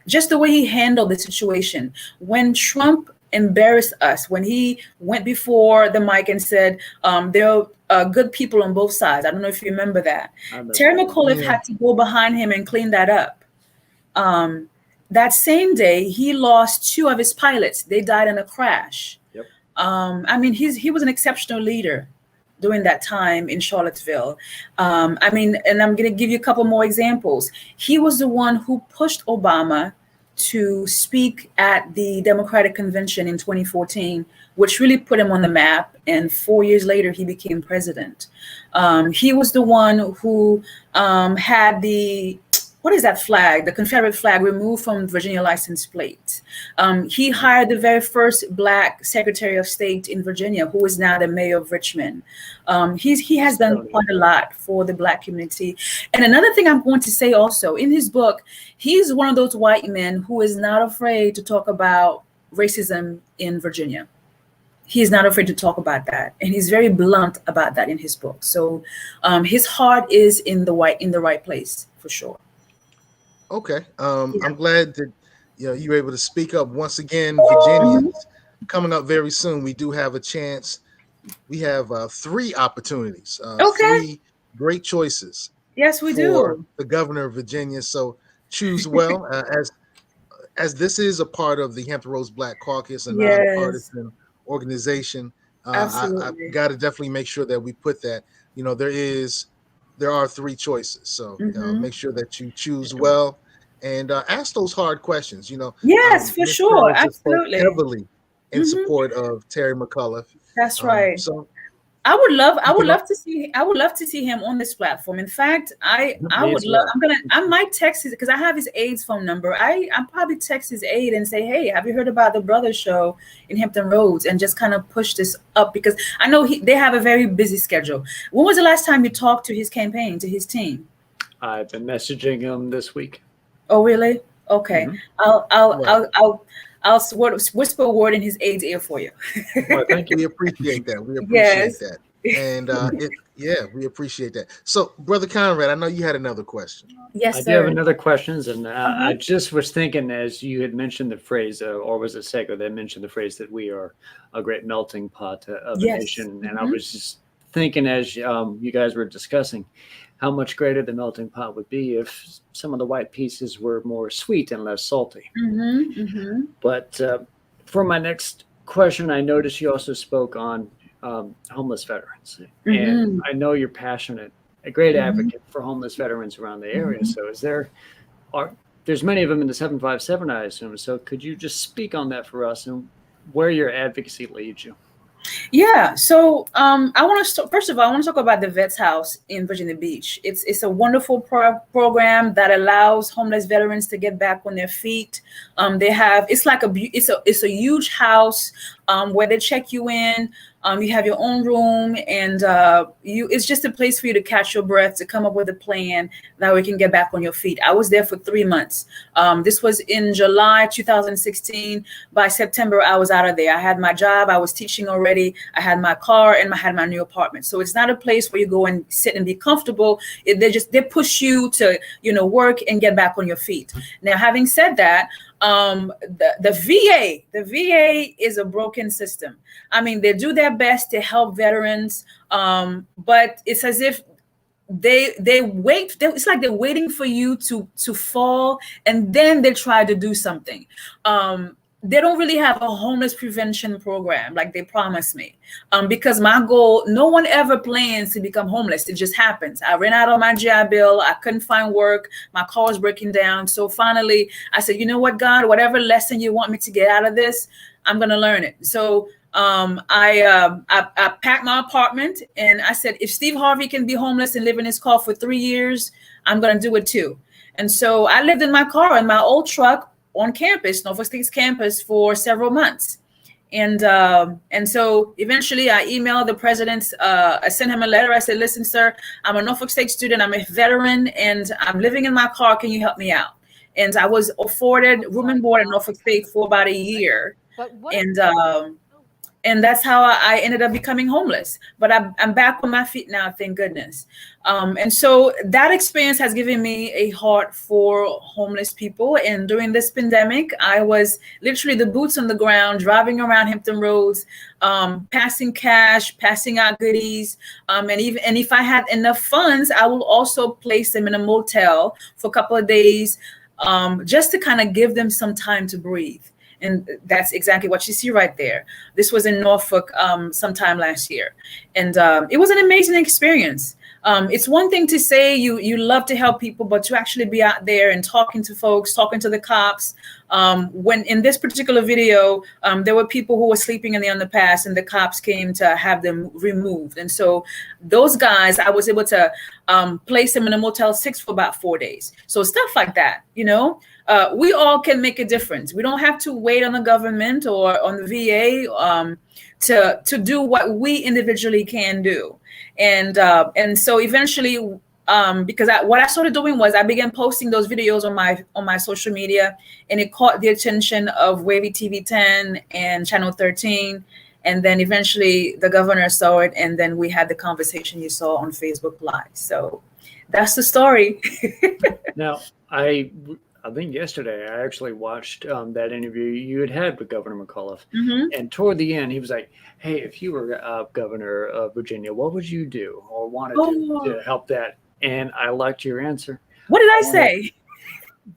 just the way he handled the situation. When Trump embarrassed us, when he went before the mic and said, there are good people on both sides. I don't know if you remember that. Terry McAuliffe had to go behind him and clean that up. That same day, he lost 2 of his pilots. They died in a crash. Yep. I mean, he was an exceptional leader during that time in Charlottesville. I mean, and I'm going to give you a couple more examples. He was the one who pushed Obama to speak at the Democratic Convention in 2014, which really put him on the map. And 4 years later, he became president. He was the one who had what is that flag? The Confederate flag removed from Virginia license plate. He hired the very first Black Secretary of State in Virginia, who is now the mayor of Richmond. He has done quite a lot for the Black community. And another thing I'm going to say also, in his book, he's one of those white men who is not afraid to talk about racism in Virginia. He is not afraid to talk about that. And he's very blunt about that in his book. So his heart is in the right place, for sure. Okay. I'm glad that you were able to speak up once again. Virginians, coming up very soon, we do have a chance. We have 3 opportunities, 3 great choices. Yes, we do. The governor of Virginia. So choose well. As this is a part of the Hampton Roads Black Caucus, a nonpartisan organization, I've got to definitely make sure that we put that. There are 3 choices. So make sure that you choose well and ask those hard questions. Yes, for sure. Absolutely. Heavily in support of Terry McAuliffe. That's right. So I would love to see him on this platform. In fact, I might text his, because I have his aide's phone number. I'll probably text his aide and say, hey, have you heard about the Brothers Show in Hampton Roads, and just kind of push this up, because I know they have a very busy schedule. When was the last time you talked to his campaign, to his team? I've been messaging him this week. Oh, really? Okay. I'll whisper a word in his aide's ear for you. Well, thank you. We appreciate that. We appreciate that. And we appreciate that. So, Brother Conrad, I know you had another question. Yes, I sir. do have another question. And I just was thinking, as you had mentioned the phrase, or was it Sego that mentioned the phrase that we are a great melting pot of a nation. And I was just thinking, as you guys were discussing, how much greater the melting pot would be if some of the white pieces were more sweet and less salty. But for my next question, I noticed you also spoke on homeless veterans. And I know you're passionate, a great advocate for homeless veterans around the area. So there's many of them in the 757, I assume. So could you just speak on that for us and where your advocacy leads you? Yeah. So I want to first of all, I want to talk about the Vets House in Virginia Beach. It's a wonderful program that allows homeless veterans to get back on their feet. They have it's a huge house where they check you in. You have your own room, and it's just a place for you to catch your breath, to come up with a plan that we can get back on your feet. I was there for 3 months. This was in July 2016. By September, I was out of there. I had my job. I was teaching already. I had my car, and I had my new apartment. So it's not a place where you go and sit and be comfortable. They push you to, work and get back on your feet. Now, having said that, the VA is a broken system. I mean, they do their best to help veterans, but it's as if they wait. It's like they're waiting for you to fall, and then they try to do something. They don't really have a homeless prevention program like they promised me, because my goal, no one ever plans to become homeless. It just happens. I ran out of my GI Bill. I couldn't find work. My car was breaking down. So finally I said, you know what, God, whatever lesson you want me to get out of this, I'm going to learn it. So I packed my apartment, and I said, if Steve Harvey can be homeless and live in his car for 3 years, I'm going to do it too. And so I lived in my car in my old truck on campus, Norfolk State's campus, for several months. And so eventually I emailed the president. I sent him a letter. I said, listen, sir, I'm a Norfolk State student. I'm a veteran, and I'm living in my car. Can you help me out? And I was afforded room and board at Norfolk State for about a year. And that's how I ended up becoming homeless. But I'm back on my feet now, thank goodness. And so that experience has given me a heart for homeless people. And during this pandemic, I was literally the boots on the ground, driving around Hampton Roads, passing cash, passing out goodies. And if I had enough funds, I will also place them in a motel for a couple of days, just to kind of give them some time to breathe. And that's exactly what you see right there. This was in Norfolk sometime last year. And it was an amazing experience. It's one thing to say you love to help people, but to actually be out there and talking to folks, talking to the cops. When in this particular video, there were people who were sleeping in the underpass, and the cops came to have them removed. And so those guys, I was able to place them in a Motel 6 for about 4 days. So stuff like that, we all can make a difference. We don't have to wait on the government or on the VA to do what we individually can do. And so eventually, because what I started doing was I began posting those videos on my social media, and it caught the attention of Wavy TV 10 and Channel 13. And then eventually the governor saw it, and then we had the conversation you saw on Facebook Live. So that's the story. Now, I think yesterday I actually watched that interview you had with Governor McAuliffe. Mm-hmm. And toward the end, he was like, hey, if you were governor of Virginia, what would you do or wanted to help that? And I liked your answer. What did I say?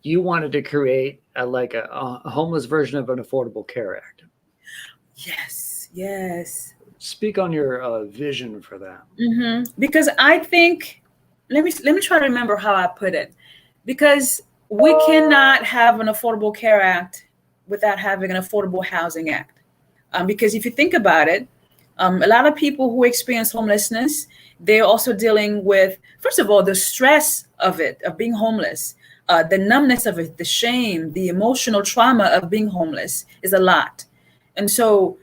You wanted to create a homeless version of an Affordable Care Act. Yes. Speak on your vision for that. Mm-hmm. Because I think, let me try to remember how I put it. Because we cannot have an Affordable Care Act without having an Affordable Housing Act. Because if you think about it, a lot of people who experience homelessness, they're also dealing with, first of all, the stress of it, of being homeless, the numbness of it, the shame, the emotional trauma of being homeless is a lot. And so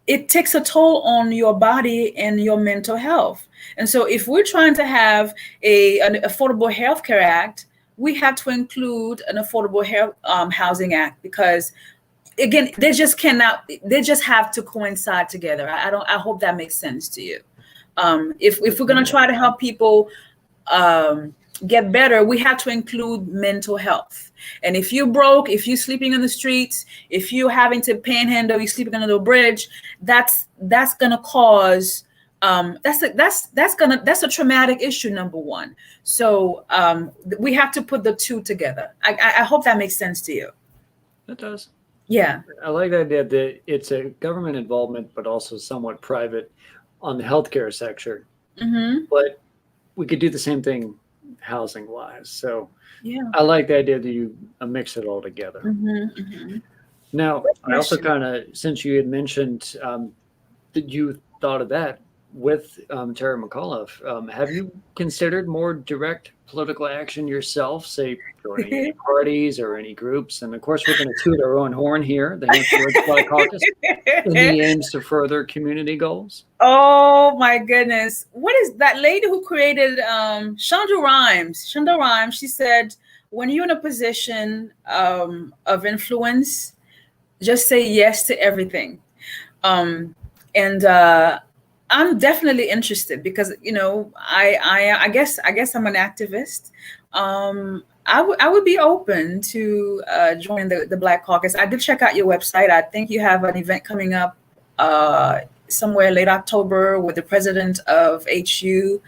it takes a toll on your body and your mental health. And so if we're trying to have an Affordable Health Care Act, we have to include an Affordable Housing Act, because again, they just have to coincide together. I hope that makes sense to you. If we're going to try to help people get better, we have to include mental health. And if you're broke, if you're sleeping in the streets, if you're having to panhandle, you're sleeping under the bridge, that's going to cause that's a traumatic issue, number one. So we have to put the two together. I hope that makes sense to you. It does. Yeah. I like the idea that it's a government involvement, but also somewhat private on the healthcare sector. Mm-hmm. But we could do the same thing housing wise. So Yeah. I like the idea that you mix it all together. Now, I also kind of, since you had mentioned that you thought of that with Terry McAuliffe, have you considered more direct political action yourself, say joining any parties or any groups? And of course, we're going to toot our own horn here, the Hampton Roads Black Caucus, in the aims to further community goals. Oh my goodness. What is that lady who created Shonda Rhimes? She said, when you're in a position of influence, just say yes to everything. And I'm definitely interested because, you know, I guess I'm an activist. I would be open to joining the Black Caucus. I did check out your website. I think you have an event coming up somewhere late October with the president of HU.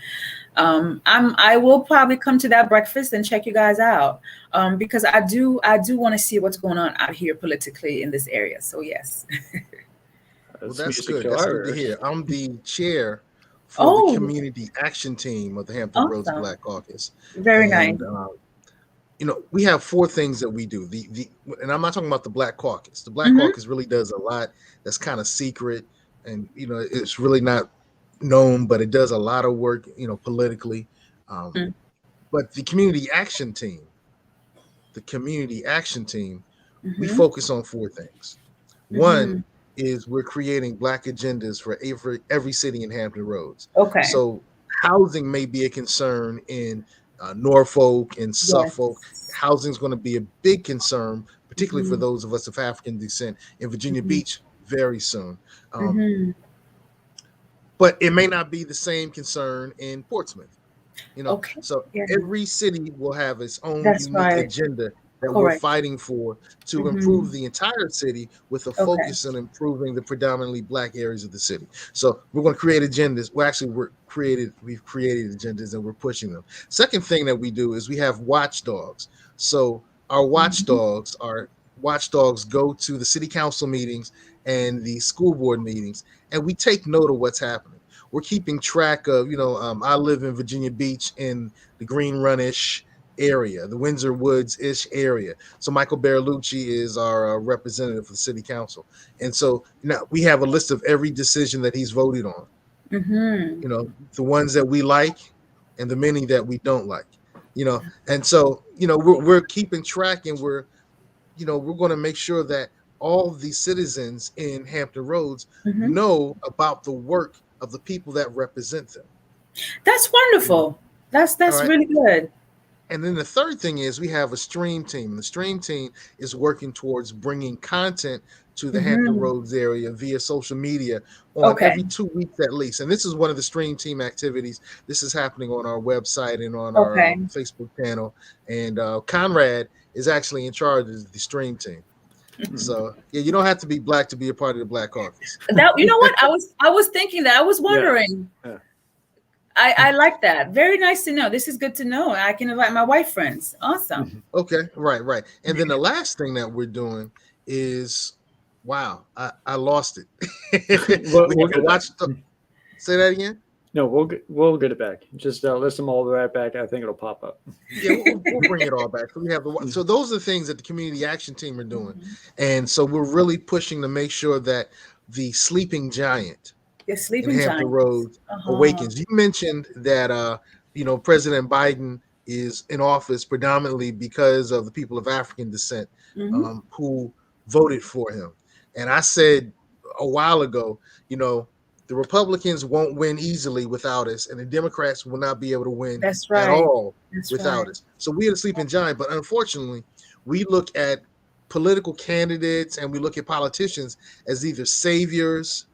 I will probably come to that breakfast and check you guys out because I do want to see what's going on out here politically in this area. So yes. Well, that's good. That's good to hear. I'm the chair for the community action team of the Hampton Roads Black Caucus. Very nice. You know, we have 4 things that we do. And I'm not talking about the Black Caucus. The Black Caucus really does a lot that's kind of secret, and you know, it's really not known, but it does a lot of work, you know, politically. But the community action team, we focus on 4 things. One is we're creating Black agendas for every city in Hampton Roads. Okay. So housing may be a concern in Norfolk and Suffolk. Housing is going to be a big concern, particularly for those of us of African descent in Virginia Beach very soon. But it may not be the same concern in Portsmouth. You know, so every city will have its own unique agenda that we're fighting for to improve the entire city with a focus on improving the predominantly Black areas of the city. So we're going to create agendas. We've created agendas and we're pushing them. Second thing that we do is we have watchdogs. So our watchdogs go to the city council meetings and the school board meetings, and we take note of what's happening. We're keeping track of, you know, I live in Virginia Beach in the Green Run-ish area, the Windsor Woods-ish area. So Michael Berlucci is our representative for the city council. And so now we have a list of every decision that he's voted on. You know, the ones that we like and the many that we don't like, you know. And so, you know, we're keeping track, and we're going to make sure that all the citizens in Hampton Roads know about the work of the people that represent them. That's wonderful. That's really good. And then the third thing is we have a stream team. The stream team is working towards bringing content to the Hampton Roads area via social media on every 2 weeks at least. And this is one of the stream team activities. This is happening on our website and on our Facebook channel. And Conrad is actually in charge of the stream team. So yeah, you don't have to be Black to be a part of the Black Caucus. That, you know what? I was thinking that. I was wondering. I like that. Very nice to know. This is good to know. I can invite my white friends. Awesome. Okay, right. And then the last thing that we're doing is, wow, I lost it. Say that again. No, we'll get it back. Just list them all right back. I think it'll pop up. Yeah, we'll bring it all back. So we have so those are the things that the community action team are doing, and so we're really pushing to make sure that the sleeping giant in Hampton Roads awakens. You mentioned that you know, President Biden is in office predominantly because of the people of African descent who voted for him, and I said a while ago, you know, the Republicans won't win easily without us, and the Democrats will not be able to win at all without us. So we are the sleeping giant. But unfortunately, we look at political candidates and we look at politicians as either saviors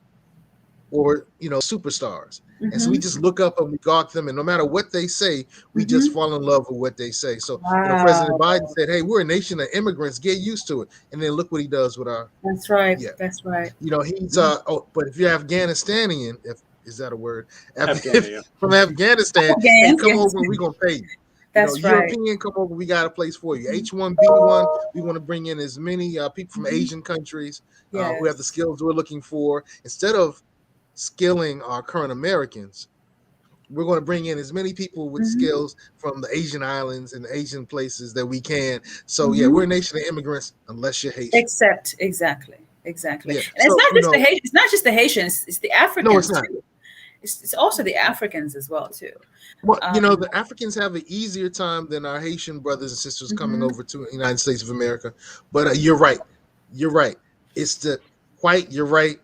or, you know, superstars. And so we just look up and we gawk them, and no matter what they say, we just fall in love with what they say. So you know, President Biden said, "Hey, we're a nation of immigrants. Get used to it." And then look what he does with our. That's right. Yeah. That's right. You know, he's but if you're Afghanistanian, is that a word? From Afghanistan, hey, come over and we're gonna pay you. That's right. European, come over, we got a place for you. H1B1, we want to bring in as many people from Asian countries who have the skills we're looking for. Instead of skilling our current Americans, we're going to bring in as many people with skills from the Asian islands and the Asian places that we can. So yeah, we're a nation of immigrants unless you're Haitian. Exactly. Yeah. And So, it's not just the Haitians. It's not just the Haitians. It's the Africans. No, it's not. Too. It's also the Africans as well too. Well, the Africans have an easier time than our Haitian brothers and sisters coming over to the United States of America. But you're right. It's the white, you're right.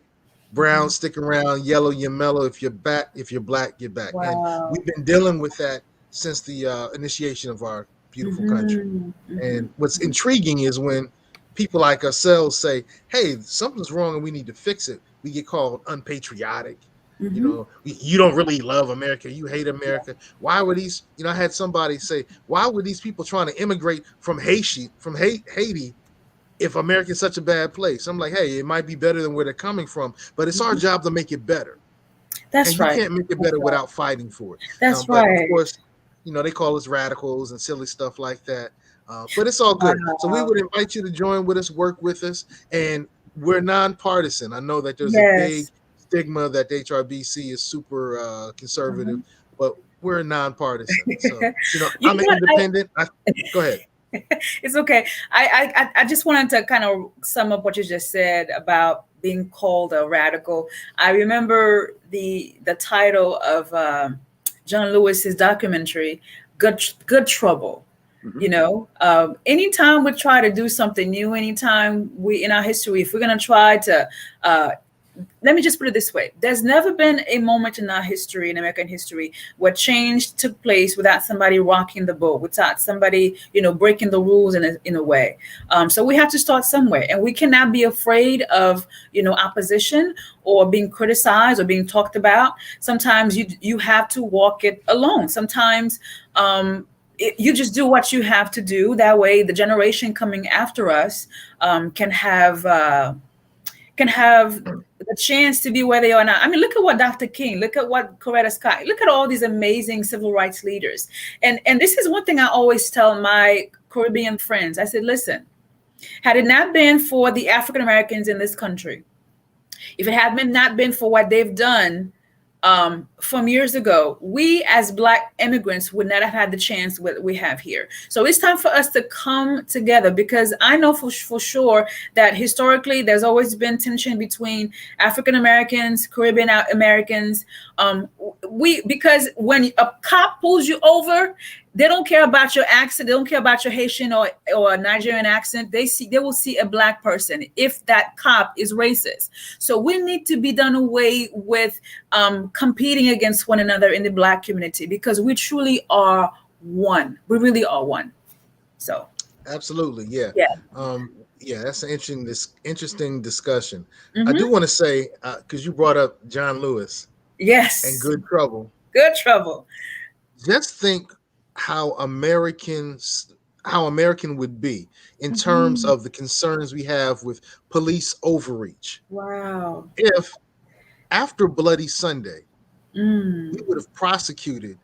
Brown, stick around. Yellow, you're mellow. If you're back, if you're black, you're back. Wow. And we've been dealing with that since the initiation of our beautiful country. And what's intriguing is when people like ourselves say, hey, something's wrong and we need to fix it, we get called unpatriotic. You don't really love America. You hate America. Why were these, I had somebody say, why were these people trying to immigrate from Haiti, if America's such a bad place? I'm like, hey, it might be better than where they're coming from, but it's our job to make it better. That's right. You can't make it better without fighting for it. That's right. But of course, they call us radicals and silly stuff like that. But it's all good. So we would invite you to join with us, work with us, and we're nonpartisan. I know that there's a big stigma that HRBC is super conservative, but we're nonpartisan. So, I'm independent. Go ahead. It's okay. I just wanted to kind of sum up what you just said about being called a radical. I remember the title of John Lewis's documentary, Good Trouble. Anytime we try to do something new, anytime we in our history, if we're going to try to let me just put it this way. There's never been a moment in our history, in American history, where change took place without somebody rocking the boat, without somebody, breaking the rules in a way. So we have to start somewhere, and we cannot be afraid of, opposition or being criticized or being talked about. Sometimes you have to walk it alone. Sometimes you just do what you have to do. That way, the generation coming after us can have the chance to be where they are now. I mean, look at what Dr. King, look at what Coretta Scott, look at all these amazing civil rights leaders. And this is one thing I always tell my Caribbean friends. I said, listen, had it not been for the African Americans in this country, if it had not been for what they've done from years ago, we as Black immigrants would not have had the chance we have here. So it's time for us to come together, because I know for sure that historically there's always been tension between African Americans, Caribbean Americans. Because when a cop pulls you over, they don't care about your accent. They don't care about your Haitian or Nigerian accent. They will see a Black person if that cop is racist. So we need to be done away with competing against one another in the Black community, because we truly are one. We really are one. So absolutely, yeah. That's an interesting discussion. I do want to say, because you brought up John Lewis, and Good Trouble. Just think how American would be in terms of the concerns we have with police overreach. Wow. If after Bloody Sunday, we would have prosecuted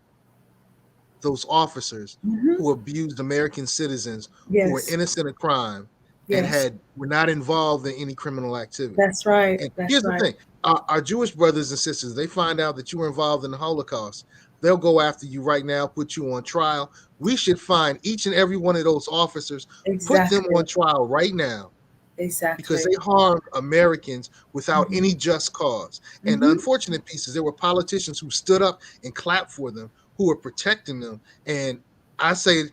those officers who abused American citizens who were innocent of crime and were not involved in any criminal activity. That's right. And here's the thing. Our Jewish brothers and sisters, they find out that you were involved in the Holocaust, they'll go after you right now, put you on trial. We should find each and every one of those officers, put them on trial right now. Exactly. Because they harmed Americans without any just cause. And the unfortunate piece is there were politicians who stood up and clapped for them, who were protecting them. And I say,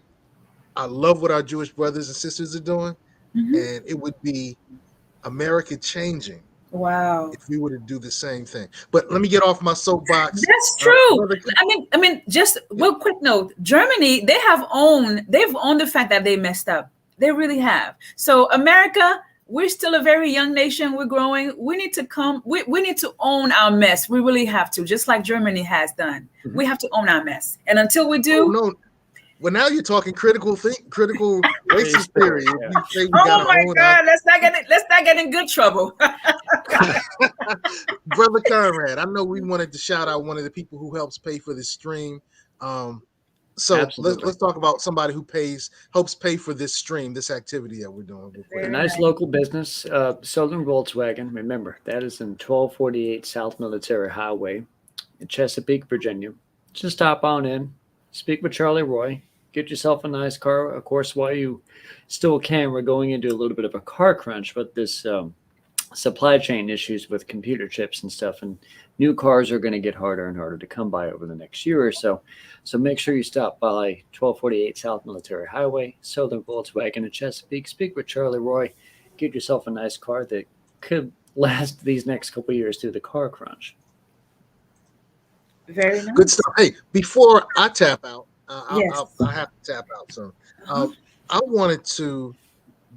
I love what our Jewish brothers and sisters are doing. And it would be America changing. Wow. If we were to do the same thing. But let me get off my soapbox. That's true. I mean, just real quick note, Germany, they've owned the fact that they messed up. They really have. So America, we're still a very young nation. We're growing. We need to we need to own our mess. We really have to, just like Germany has done. We have to own our mess. And until we do, well, now you're talking critical racist theory. Oh my God! Let's not get in good trouble. Brother Conrad, I know we wanted to shout out one of the people who helps pay for this stream. So let's talk about somebody who helps pay for this stream, this activity that we're doing. A nice local business, Southern Volkswagen. Remember, that is in 1248 South Military Highway in Chesapeake, Virginia. just stop on in, speak with Charlie Roy, get yourself a nice car. Of course, while you still can, we're going into a little bit of a car crunch with this supply chain issues with computer chips and stuff. And new cars are going to get harder and harder to come by over the next year or so. So make sure you stop by 1248 South Military Highway, Southern Volkswagen in Chesapeake. Speak with Charlie Roy. Get yourself a nice car that could last these next couple of years through the car crunch. Very nice. Good stuff. Hey, before I tap out, Yes. I have to tap out soon. I wanted to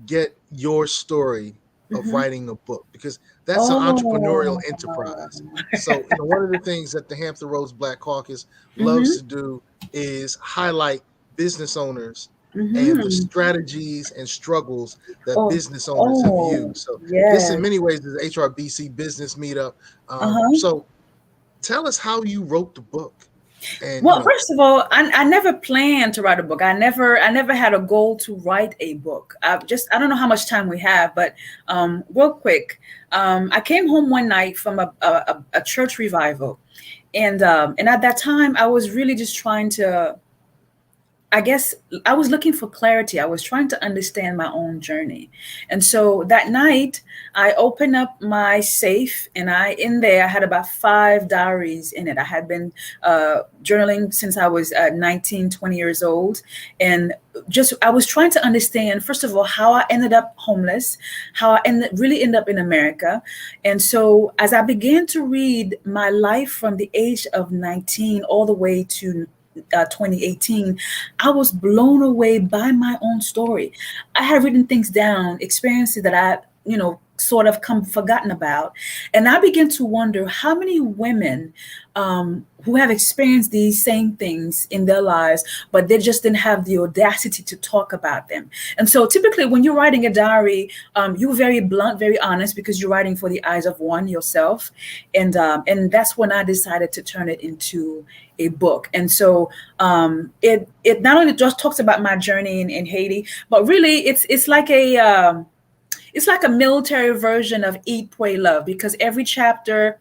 get your story of writing a book, because that's an entrepreneurial enterprise. So one of the things that the Hampton Roads Black Caucus loves to do is highlight business owners and the strategies and struggles that business owners have used. So this in many ways is HRBC business meetup. So tell us how you wrote the book. And, well, first of all, I never planned to write a book. I never had a goal to write a book. I don't know how much time we have, but real quick, I came home one night from a church revival, and at that time, I was really just trying to, I guess I was looking for clarity. I was trying to understand my own journey. And so that night I opened up my safe, and in there I had about 5 diaries in it. I had been journaling since I was 19, 20 years old. And I was trying to understand, first of all, how I ended up homeless, how I really ended up in America. And so as I began to read my life from the age of 19 all the way to 2018, I was blown away by my own story. I had written things down, experiences that I, sort of forgotten about. And I began to wonder how many women who have experienced these same things in their lives, but they just didn't have the audacity to talk about them. And so typically when you're writing a diary, you're very blunt, very honest, because you're writing for the eyes of one, yourself. And that's when I decided to turn it into a book. And so it not only just talks about my journey in Haiti, but really it's like a military version of Eat, Pray, Love, because every chapter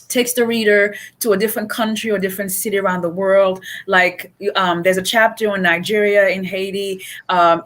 takes the reader to a different country or different city around the world. Like there's a chapter on Nigeria, in Haiti,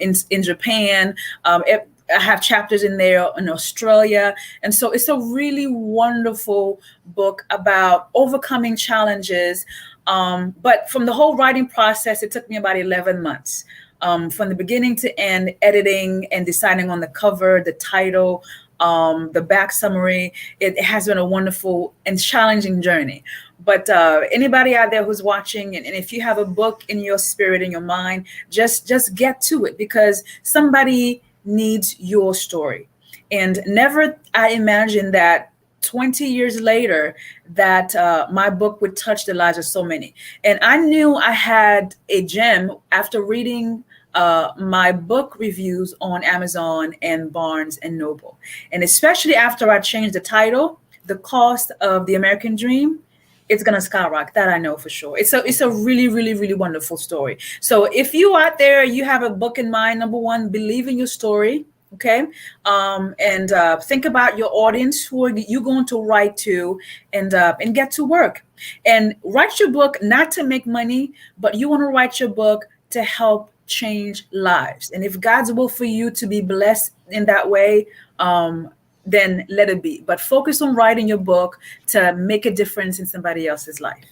in Japan. I have chapters in there in Australia. And so it's a really wonderful book about overcoming challenges. But from the whole writing process, it took me about 11 months. From the beginning to end, editing and deciding on the cover, the title, the back summary. It has been a wonderful and challenging journey. But anybody out there who's watching, and if you have a book in your spirit, in your mind, just get to it, because somebody needs your story. And never I imagined that 20 years later that my book would touch the lives of so many. And I knew I had a gem after reading my book reviews on Amazon and Barnes and Noble. And especially after I changed the title, The Cost of the American Dream, it's going to skyrocket. That I know for sure. It's a really, really, really wonderful story. So if you out there, you have a book in mind, number one, believe in your story. Okay. And think about your audience, who are you going to write to, and get to work. And write your book not to make money, but you want to write your book to help change lives. And if God's will for you to be blessed in that way, then let it be. But focus on writing your book to make a difference in somebody else's life.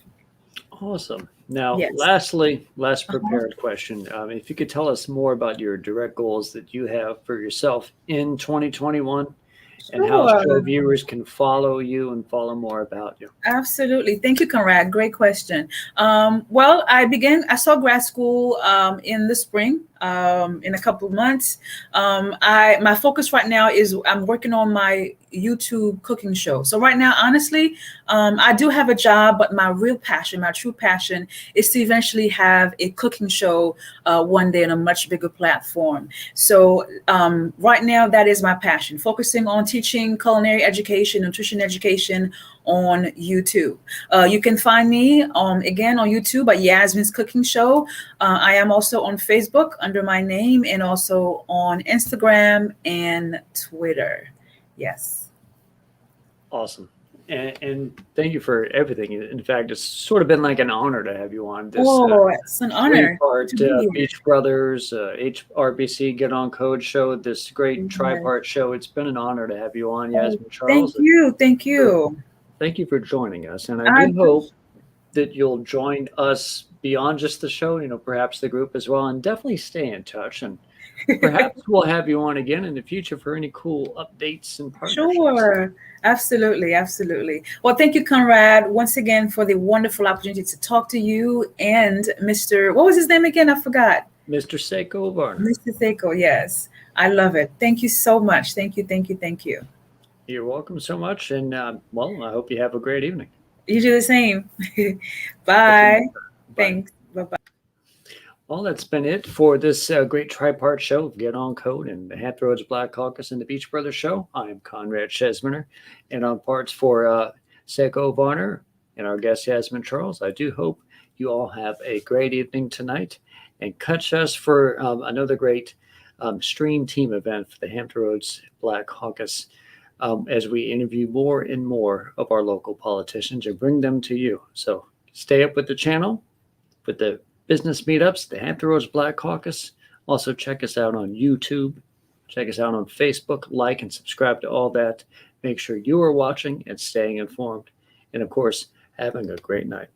Awesome. Now, Yes. lastly, last prepared question. If you could tell us more about your direct goals that you have for yourself in 2021, and how show viewers can follow you and follow more about you. Absolutely. Thank you, Conrad. Great question. Well, I saw grad school in the spring, in a couple of months. My focus right now is I'm working on my YouTube cooking show. So right now, honestly, I do have a job, but my true passion is to eventually have a cooking show one day on a much bigger platform. So right now, that is my passion, focusing on teaching culinary education, nutrition education on YouTube. You can find me again on YouTube at Yasmine's Cooking Show. I am also on Facebook under my name, and also on Instagram and Twitter. Yes. Awesome. And thank you for everything. In fact, it's sort of been like an honor to have you on this It's an honor three-part to be here. Beach Brothers, HRBC Get On Code show, this great tri-part show. It's been an honor to have you on, Yasmine Charles. Thank you. Thank you. Thank you for joining us. And I do hope that you'll join us beyond just the show, perhaps the group as well, and definitely stay in touch. And perhaps we'll have you on again in the future for any cool updates and partnerships. Sure. Absolutely. Absolutely. Well, thank you, Conrad, once again for the wonderful opportunity to talk to you and Mr. What was his name again? I forgot. Mr. Seiko Varner. Mr. Seiko, yes. I love it. Thank you so much. Thank you. Thank you. Thank you. You're welcome so much. And well, I hope you have a great evening. You do the same. Bye. Thanks. Bye-bye. Well, that's been it for this great tri-part show of Get On Code and the Hampton Roads Black Caucus and the Beach Brothers Show. I am Conrad Chesminer, and on parts for Seiko Varner and our guest Yasmine Charles. I do hope you all have a great evening tonight, and catch us for another great stream team event for the Hampton Roads Black Caucus as we interview more and more of our local politicians and bring them to you. So stay up with the channel, with the business meetups, the Hampton Roads Black Caucus. Also check us out on YouTube. Check us out on Facebook. Like and subscribe to all that. Make sure you are watching and staying informed. And of course, having a great night.